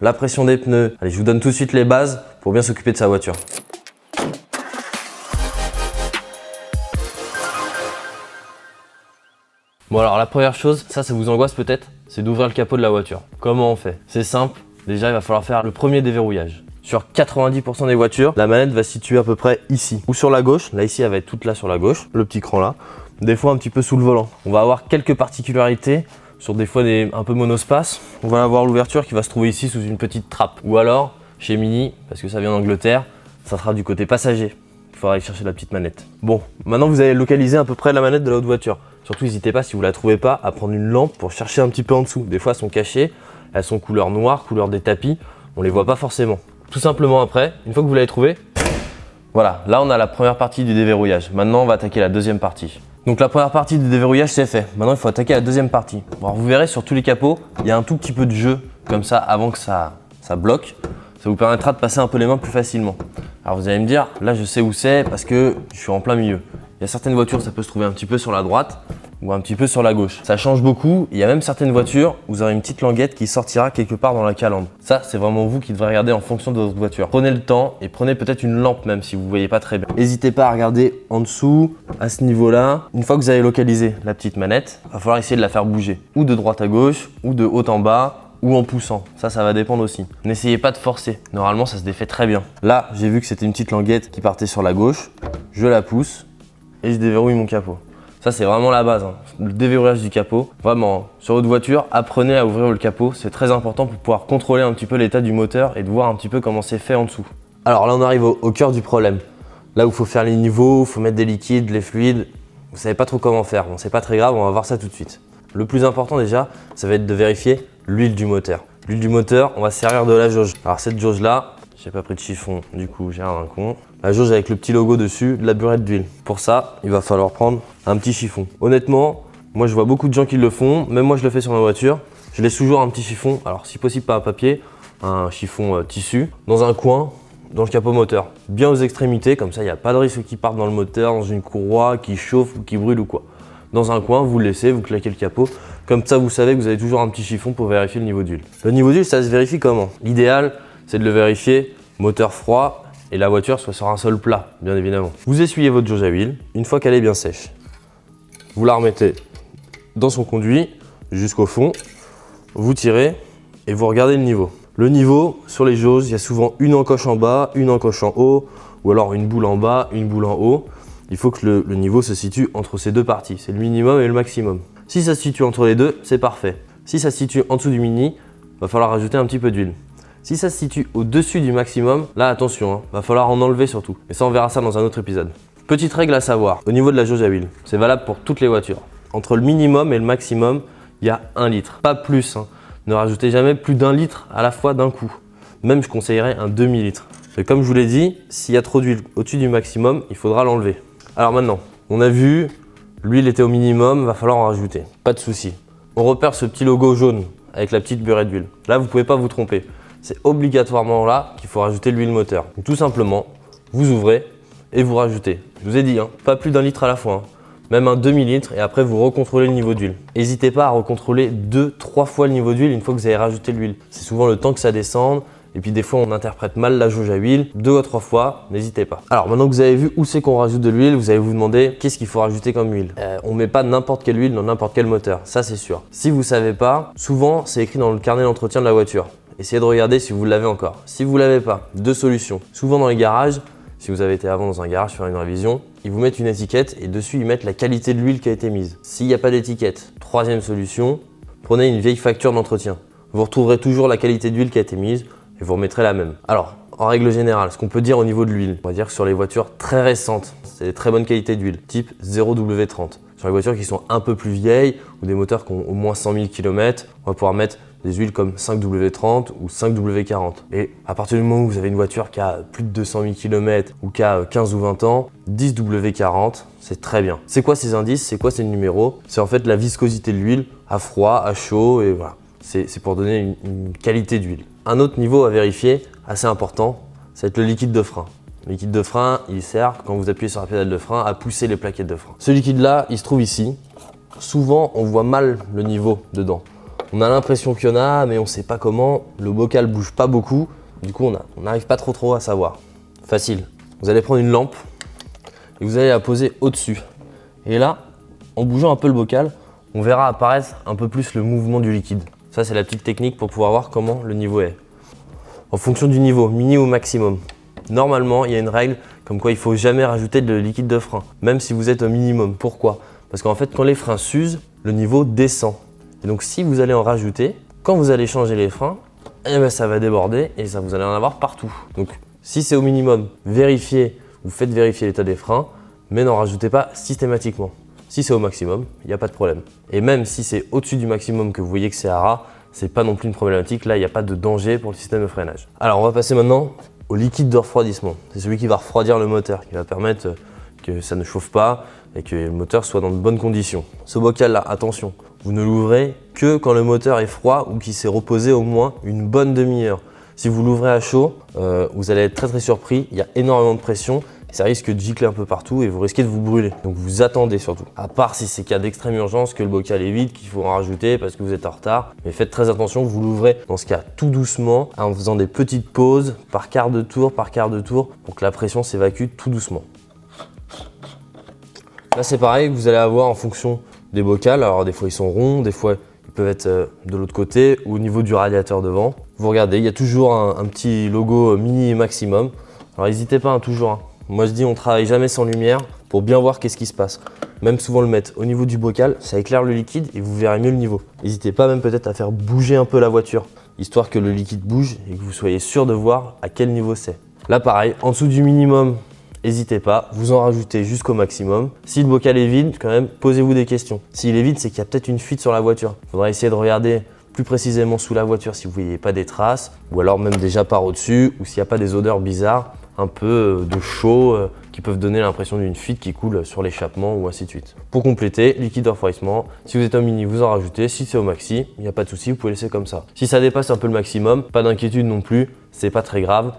la pression des pneus. Allez, je vous donne tout de suite les bases pour bien s'occuper de sa voiture. Bon alors la première chose, ça vous angoisse peut-être, c'est d'ouvrir le capot de la voiture. Comment on fait? C'est simple, déjà il va falloir faire le premier déverrouillage. Sur 90% des voitures, la manette va se situer à peu près ici. Ou sur la gauche, là ici elle va être toute là sur la gauche, le petit cran là. Des fois un petit peu sous le volant. On va avoir quelques particularités sur des fois un peu monospace. On va avoir l'ouverture qui va se trouver ici sous une petite trappe. Ou alors, chez Mini, parce que ça vient d'Angleterre, ça sera du côté passager. Il faudra aller chercher la petite manette. Bon, maintenant vous allez localiser à peu près la manette de la haute voiture. Surtout n'hésitez pas, si vous ne la trouvez pas, à prendre une lampe pour chercher un petit peu en dessous. Des fois elles sont cachées, elles sont couleur noire, couleur des tapis, on les voit pas forcément. Tout simplement après, une fois que vous l'avez trouvée, voilà, là on a la première partie du déverrouillage. Maintenant on va attaquer la deuxième partie. Donc la première partie du déverrouillage c'est fait. Maintenant il faut attaquer la deuxième partie. Bon, alors, vous verrez sur tous les capots, il y a un tout petit peu de jeu comme ça avant que ça bloque. Ça vous permettra de passer un peu les mains plus facilement. Alors vous allez me dire, là je sais où c'est parce que je suis en plein milieu. Il y a certaines voitures, ça peut se trouver un petit peu sur la droite ou un petit peu sur la gauche. Ça change beaucoup. Il y a même certaines voitures où vous aurez une petite languette qui sortira quelque part dans la calandre. Ça, c'est vraiment vous qui devrez regarder en fonction de votre voiture. Prenez le temps et prenez peut-être une lampe même si vous ne voyez pas très bien. N'hésitez pas à regarder en dessous, à ce niveau-là. Une fois que vous avez localisé la petite manette, il va falloir essayer de la faire bouger. Ou de droite à gauche, ou de haut en bas, ou en poussant. Ça va dépendre aussi. N'essayez pas de forcer. Normalement, ça se défait très bien. Là, j'ai vu que c'était une petite languette qui partait sur la gauche. Je la pousse et je déverrouille mon capot. Ça, c'est vraiment la base, hein. Le déverrouillage du capot. Vraiment, sur votre voiture, apprenez à ouvrir le capot. C'est très important pour pouvoir contrôler un petit peu l'état du moteur et de voir un petit peu comment c'est fait en dessous. Alors là, on arrive au cœur du problème. Là où il faut faire les niveaux, il faut mettre des liquides, les fluides. Vous savez pas trop comment faire. Bon, c'est pas très grave, on va voir ça tout de suite. Le plus important déjà, ça va être de vérifier l'huile du moteur. L'huile du moteur, on va se servir de la jauge. Alors cette jauge-là, j'ai pas pris de chiffon, du coup j'ai un con. La jauge avec le petit logo dessus, de la burette d'huile. Pour ça, il va falloir prendre un petit chiffon. Honnêtement, moi je vois beaucoup de gens qui le font, même moi je le fais sur ma voiture. Je laisse toujours un petit chiffon, alors si possible pas à papier, un chiffon tissu, dans un coin, dans le capot moteur. Bien aux extrémités, comme ça il n'y a pas de risque qu'il parte dans le moteur, dans une courroie, qui chauffe ou qui brûle ou quoi. Dans un coin, vous le laissez, vous claquez le capot. Comme ça, vous savez que vous avez toujours un petit chiffon pour vérifier le niveau d'huile. Le niveau d'huile, ça se vérifie comment? L'idéal, c'est de le vérifier moteur froid et la voiture soit sur un sol plat, bien évidemment. Vous essuyez votre jauge à huile. Une fois qu'elle est bien sèche, vous la remettez dans son conduit jusqu'au fond. Vous tirez et vous regardez le niveau. Le niveau, sur les jauges, il y a souvent une encoche en bas, une encoche en haut, ou alors une boule en bas, une boule en haut. Il faut que le niveau se situe entre ces deux parties. C'est le minimum et le maximum. Si ça se situe entre les deux, c'est parfait. Si ça se situe en dessous du mini, il va falloir rajouter un petit peu d'huile. Si ça se situe au-dessus du maximum, là attention, hein, va falloir en enlever surtout. Et ça, on verra ça dans un autre épisode. Petite règle à savoir, au niveau de la jauge à huile, c'est valable pour toutes les voitures. Entre le minimum et le maximum, il y a 1 litre, pas plus. Hein. Ne rajoutez jamais plus d'1 litre à la fois d'un coup. Même je conseillerais un demi-litre. Et comme je vous l'ai dit, s'il y a trop d'huile au-dessus du maximum, il faudra l'enlever. Alors maintenant, on a vu, l'huile était au minimum, va falloir en rajouter. Pas de souci. On repère ce petit logo jaune avec la petite burette d'huile. Là, vous ne pouvez pas vous tromper. C'est obligatoirement là qu'il faut rajouter l'huile moteur. Donc, tout simplement, vous ouvrez et vous rajoutez. Je vous ai dit, hein, pas plus d'1 litre à la fois. Hein. Même un demi-litre et après vous recontrôlez le niveau d'huile. N'hésitez pas à recontrôler 2-3 fois le niveau d'huile une fois que vous avez rajouté l'huile. C'est souvent le temps que ça descende. Et puis des fois, on interprète mal la jauge à huile. 2 à 3 fois, n'hésitez pas. Alors maintenant que vous avez vu où c'est qu'on rajoute de l'huile, vous allez vous demander qu'est-ce qu'il faut rajouter comme huile. On ne met pas n'importe quelle huile dans n'importe quel moteur, ça c'est sûr. Si vous ne savez pas, souvent c'est écrit dans le carnet d'entretien de la voiture. Essayez de regarder si vous l'avez encore. Si vous ne l'avez pas, 2 solutions. Souvent dans les garages, si vous avez été avant dans un garage faire une révision, ils vous mettent une étiquette et dessus ils mettent la qualité de l'huile qui a été mise. S'il n'y a pas d'étiquette, 3e solution, prenez une vieille facture d'entretien. Vous retrouverez toujours la qualité d'huile qui a été mise. Et vous remettrez la même. Alors, en règle générale, ce qu'on peut dire au niveau de l'huile, on va dire que sur les voitures très récentes, c'est des très bonnes qualités d'huile, type 0W30. Sur les voitures qui sont un peu plus vieilles ou des moteurs qui ont au moins 100 000 km, on va pouvoir mettre des huiles comme 5W30 ou 5W40. Et à partir du moment où vous avez une voiture qui a plus de 200 000 km ou qui a 15 ou 20 ans, 10W40, c'est très bien. C'est quoi ces indices? C'est quoi ces numéros? C'est en fait la viscosité de l'huile à froid, à chaud et voilà. C'est pour donner une qualité d'huile. Un autre niveau à vérifier, assez important, ça va être le liquide de frein. Le liquide de frein, il sert, quand vous appuyez sur la pédale de frein, à pousser les plaquettes de frein. Ce liquide-là, il se trouve ici. Souvent, on voit mal le niveau dedans. On a l'impression qu'il y en a, mais on sait pas comment. Le bocal bouge pas beaucoup. Du coup, on n'arrive pas trop à savoir. Facile. Vous allez prendre une lampe et vous allez la poser au-dessus. Et là, en bougeant un peu le bocal, on verra apparaître un peu plus le mouvement du liquide. Ça, c'est la petite technique pour pouvoir voir comment le niveau est. En fonction du niveau, mini ou maximum. Normalement, il y a une règle comme quoi il ne faut jamais rajouter de liquide de frein, même si vous êtes au minimum. Pourquoi? Parce qu'en fait, quand les freins s'usent, le niveau descend. Et donc, si vous allez en rajouter, quand vous allez changer les freins, eh ben, ça va déborder et ça, vous allez en avoir partout. Donc, si c'est au minimum, vérifiez, vous faites vérifier l'état des freins, mais n'en rajoutez pas systématiquement. Si c'est au maximum, il n'y a pas de problème. Et même si c'est au-dessus du maximum que vous voyez que c'est à ras, c'est pas non plus une problématique. Là, il n'y a pas de danger pour le système de freinage. Alors, on va passer maintenant au liquide de refroidissement. C'est celui qui va refroidir le moteur, qui va permettre que ça ne chauffe pas et que le moteur soit dans de bonnes conditions. Ce bocal-là, attention, vous ne l'ouvrez que quand le moteur est froid ou qu'il s'est reposé au moins une bonne demi-heure. Si vous l'ouvrez à chaud, vous allez être très surpris. Il y a énormément de pression. Ça risque de gicler un peu partout et vous risquez de vous brûler. Donc vous attendez surtout. À part si c'est cas d'extrême urgence, que le bocal est vide, qu'il faut en rajouter parce que vous êtes en retard. Mais faites très attention, vous l'ouvrez dans ce cas tout doucement en faisant des petites pauses par quart de tour pour que la pression s'évacue tout doucement. Là c'est pareil, vous allez avoir en fonction des bocals. Alors des fois ils sont ronds, des fois ils peuvent être de l'autre côté ou au niveau du radiateur devant. Vous regardez, il y a toujours un petit logo mini et maximum. Alors n'hésitez pas toujours. Moi je dis on travaille jamais sans lumière pour bien voir qu'est-ce qui se passe. Même souvent le mettre au niveau du bocal, ça éclaire le liquide et vous verrez mieux le niveau. N'hésitez pas même peut-être à faire bouger un peu la voiture, histoire que le liquide bouge et que vous soyez sûr de voir à quel niveau c'est. Là pareil, en dessous du minimum, n'hésitez pas, vous en rajoutez jusqu'au maximum. Si le bocal est vide, quand même, posez-vous des questions. S'il est vide, c'est qu'il y a peut-être une fuite sur la voiture. Il faudra essayer de regarder plus précisément sous la voiture si vous ne voyez pas des traces, ou alors même des japards au-dessus, ou s'il n'y a pas des odeurs bizarres, un peu de chaud, qui peuvent donner l'impression d'une fuite qui coule sur l'échappement ou ainsi de suite. Pour compléter, liquide de refroidissement, si vous êtes au mini, vous en rajoutez. Si c'est au maxi, il n'y a pas de souci, vous pouvez laisser comme ça. Si ça dépasse un peu le maximum, pas d'inquiétude non plus, c'est pas très grave.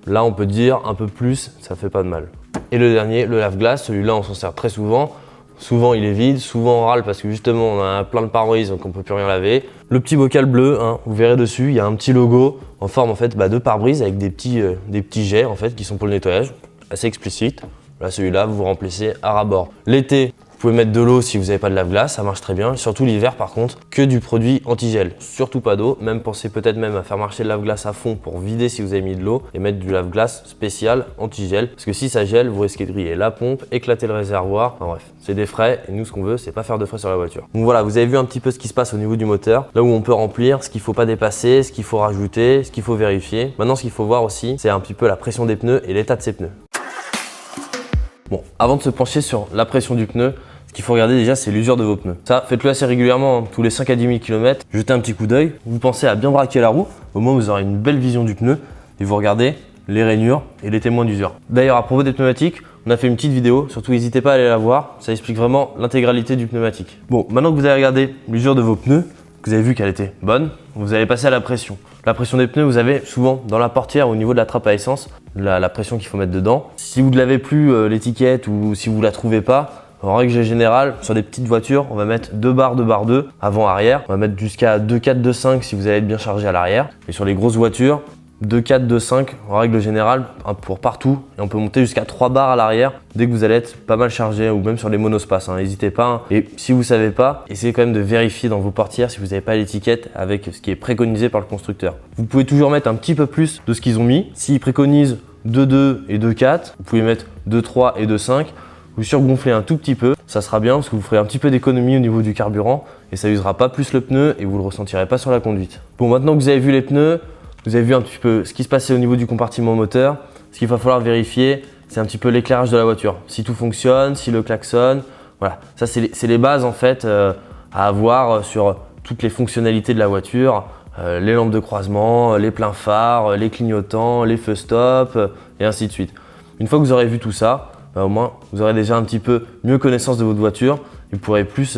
Là, on peut dire un peu plus, ça fait pas de mal. Et le dernier, le lave-glace, celui-là, on s'en sert très souvent. Souvent, il est vide, souvent on râle parce que justement, on a plein de pare-brise donc on peut plus rien laver. Le petit bocal bleu, vous verrez dessus, il y a un petit logo en forme en fait de pare-brise avec des petits jets en fait qui sont pour le nettoyage, assez explicite. Là, celui-là, vous remplissez à ras-bord. L'été, vous pouvez mettre de l'eau si vous n'avez pas de lave-glace, ça marche très bien. Surtout l'hiver par contre, que du produit anti-gel. Surtout pas d'eau, même pensez peut-être même à faire marcher le lave-glace à fond pour vider si vous avez mis de l'eau et mettre du lave-glace spécial anti-gel. Parce que si ça gèle, vous risquez de griller la pompe, éclater le réservoir. Enfin bref, c'est des frais et nous ce qu'on veut, c'est pas faire de frais sur la voiture. Donc voilà, vous avez vu un petit peu ce qui se passe au niveau du moteur. Là où on peut remplir, ce qu'il faut pas dépasser, ce qu'il faut rajouter, ce qu'il faut vérifier. Maintenant, ce qu'il faut voir aussi, c'est un petit peu la pression des pneus et l'état de ces pneus. Bon, avant de se pencher sur la pression du pneu, ce qu'il faut regarder déjà, c'est l'usure de vos pneus. Ça, faites-le assez régulièrement, tous les 5 à 10 000 km. Jetez un petit coup d'œil. Vous pensez à bien braquer la roue. Au moins, vous aurez une belle vision du pneu. Et vous regardez les rainures et les témoins d'usure. D'ailleurs, à propos des pneumatiques, on a fait une petite vidéo. Surtout, n'hésitez pas à aller la voir. Ça explique vraiment l'intégralité du pneumatique. Bon, maintenant que vous avez regardé l'usure de vos pneus, que vous avez vu qu'elle était bonne, vous allez passer à la pression. La pression des pneus, vous avez souvent dans la portière au niveau de la trappe à essence, la pression qu'il faut mettre dedans. Si vous ne l'avez plus, l'étiquette, ou si vous ne la trouvez pas, en règle générale, sur des petites voitures, on va mettre 2 barres, avant-arrière. On va mettre jusqu'à 2,4, 2,5 si vous allez être bien chargé à l'arrière. Et sur les grosses voitures, 2,4, 2,5 en règle générale pour partout. Et on peut monter jusqu'à 3 barres à l'arrière dès que vous allez être pas mal chargé ou même sur les monospaces. N'hésitez pas. Et si vous ne savez pas, essayez quand même de vérifier dans vos portières si vous n'avez pas l'étiquette avec ce qui est préconisé par le constructeur. Vous pouvez toujours mettre un petit peu plus de ce qu'ils ont mis. S'ils préconisent 2,2 et 2,4, vous pouvez mettre 2,3 et 2,5. Vous surgonflez un tout petit peu, ça sera bien parce que vous ferez un petit peu d'économie au niveau du carburant et ça usera pas plus le pneu et vous le ressentirez pas sur la conduite. Bon, maintenant que vous avez vu les pneus, vous avez vu un petit peu ce qui se passait au niveau du compartiment moteur. Ce qu'il va falloir vérifier, c'est un petit peu l'éclairage de la voiture. Si tout fonctionne, si le klaxon, voilà. Ça, c'est les bases en fait à avoir sur toutes les fonctionnalités de la voiture. Les lampes de croisement, les pleins phares, les clignotants, les feux stop et ainsi de suite. Une fois que vous aurez vu tout ça, au moins vous aurez déjà un petit peu mieux connaissance de votre voiture et vous pourrez plus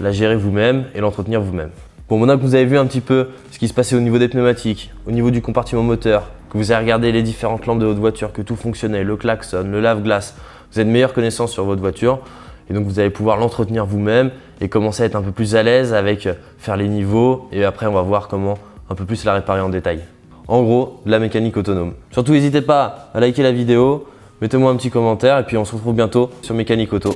la gérer vous-même et l'entretenir vous-même. Bon, maintenant que vous avez vu un petit peu ce qui se passait au niveau des pneumatiques, au niveau du compartiment moteur, que vous avez regardé les différentes lampes de votre voiture, que tout fonctionnait, le klaxon, le lave-glace, vous avez une meilleure connaissance sur votre voiture, Et donc vous allez pouvoir l'entretenir vous-même et commencer à être un peu plus à l'aise avec faire les niveaux. Et après, on va voir comment un peu plus la réparer en détail. En gros, de la mécanique autonome. Surtout, n'hésitez pas à liker la vidéo, mettez-moi un petit commentaire et puis on se retrouve bientôt sur Mécanique Auto.